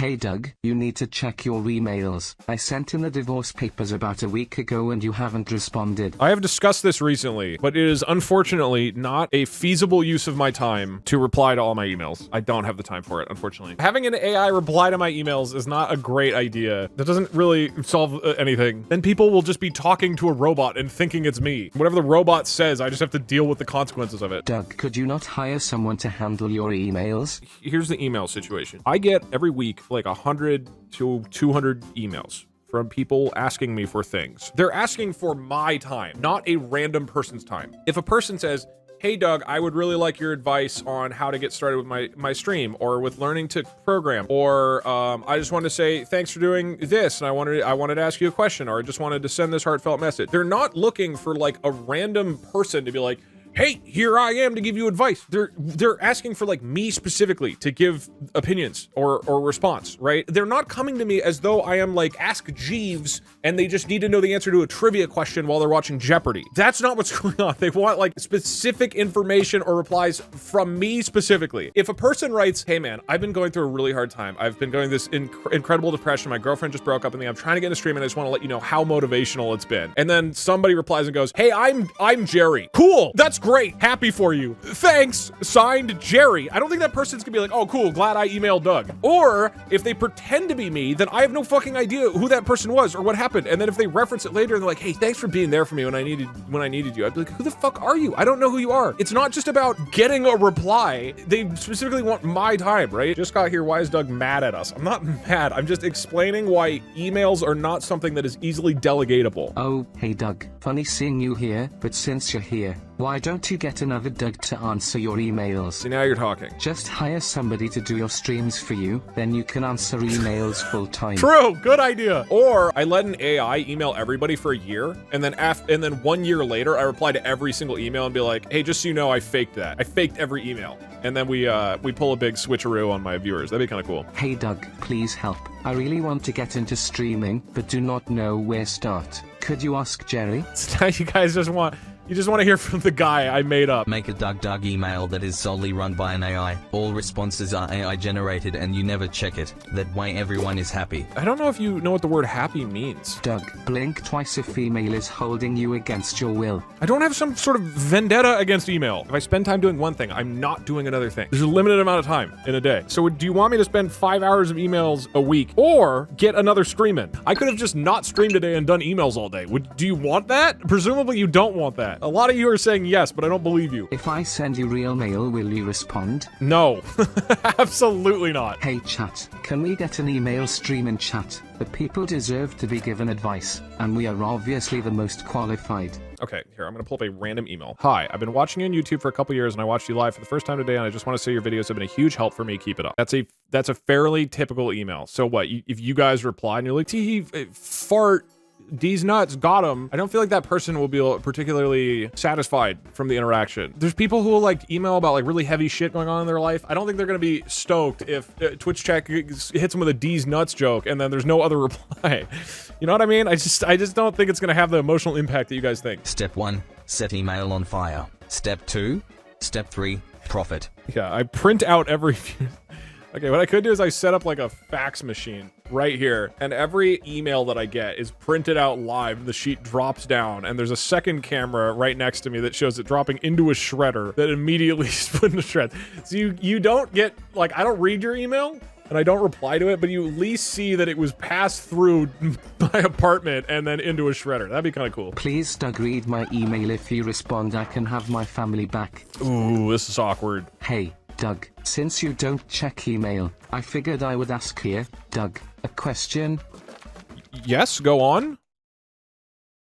Hey Doug, you need to check your emails. I sent in the divorce papers about a week ago and you haven't responded. I have discussed this recently, but it is unfortunately not a feasible use of my time to reply to all my emails. I don't have the time for it, unfortunately. Having an AI reply to my emails is not a great idea. That doesn't really solve anything. Then people will just be talking to a robot and thinking it's me. Whatever the robot says, I just have to deal with the consequences of it. Doug, could you not hire someone to handle your emails? Here's the email situation. I get every week like 100 to 200 emails from people asking me for things. They're asking for my time, not a random person's time. If a person says, hey Doug, I would really like your advice on how to get started with my stream, or with learning to program, or I just wanted to say thanks for doing this, and I wanted to ask you a question, or I just wanted to send this heartfelt message. They're not looking for like a random person to be like, hey, here I am to give you advice. They're asking for like me specifically to give opinions or response, right? They're not coming to me as though I am like Ask Jeeves and they just need to know the answer to a trivia question while they're watching Jeopardy. That's not what's going on. They want like specific information or replies from me specifically. If a person writes, hey man, I've been going through a really hard time. I've been going this incredible depression. My girlfriend just broke up with me. I'm trying to get into stream and I just want to let you know how motivational it's been. And then somebody replies and goes, hey, I'm Jerry. Cool. That's great. Happy for you. Thanks. Signed, Jerry. I don't think that person's gonna be like, oh, cool. Glad I emailed Doug. Or if they pretend to be me, then I have no fucking idea who that person was or what happened. And then if they reference it later and they're like, hey, thanks for being there for me when I needed you, I'd be like, who the fuck are you? I don't know who you are. It's not just about getting a reply. They specifically want my time, right? Just got here. Why is Doug mad at us? I'm not mad. I'm just explaining why emails are not something that is easily delegatable. Oh, hey Doug. Funny seeing you here, but since you're here, why don't you get another Doug to answer your emails? See, now you're talking. Just hire somebody to do your streams for you, then you can answer emails full time. True, good idea. Or I let an AI email everybody for a year, and then 1 year later, I reply to every single email and be like, hey, just so you know, I faked that. I faked every email. And then we pull a big switcheroo on my viewers. That'd be kind of cool. Hey Doug, please help. I really want to get into streaming, but do not know where start. Could you ask Jerry? You guys just want to hear from the guy I made up. Make a DougDoug email that is solely run by an AI. All responses are AI generated and you never check it. That way everyone is happy. I don't know if you know what the word happy means. Doug, blink twice if female is holding you against your will. I don't have some sort of vendetta against email. If I spend time doing one thing, I'm not doing another thing. There's a limited amount of time in a day. So do you want me to spend 5 hours of emails a week or get another stream in? I could have just not streamed today and done emails all day. Do you want that? Presumably you don't want that. A lot of you are saying yes, but I don't believe you. If I send you real mail, will you respond? No, absolutely not. Hey chat, can we get an email stream in chat? The people deserve to be given advice, and we are obviously the most qualified. Okay, here, I'm gonna pull up a random email. Hi, I've been watching you on YouTube for a couple years and I watched you live for the first time today and I just want to say your videos have been a huge help for me. Keep it up. That's a fairly typical email. So what, if you guys reply and you're like, tee fart, D's nuts, got him. I don't feel like that person will be particularly satisfied from the interaction. There's people who will like email about like really heavy shit going on in their life. I don't think they're gonna be stoked if Twitch chat hits them with a D's nuts joke and then there's no other reply. You know what I mean? I just don't think it's gonna have the emotional impact that you guys think. Step 1, set email on fire. Step 2, Step 3, profit. Yeah, I print out every Okay, what I could do is I set up like a fax machine right here, and every email that I get is printed out live. The sheet drops down, and there's a second camera right next to me that shows it dropping into a shredder that immediately is put into shreds. So you don't get, like, I don't read your email, and I don't reply to it, but you at least see that it was passed through my apartment and then into a shredder. That'd be kind of cool. Please, Doug, read my email. If you respond, I can have my family back. Ooh, this is awkward. Hey, Doug, since you don't check email, I figured I would ask here, Doug, a question. Yes, go on.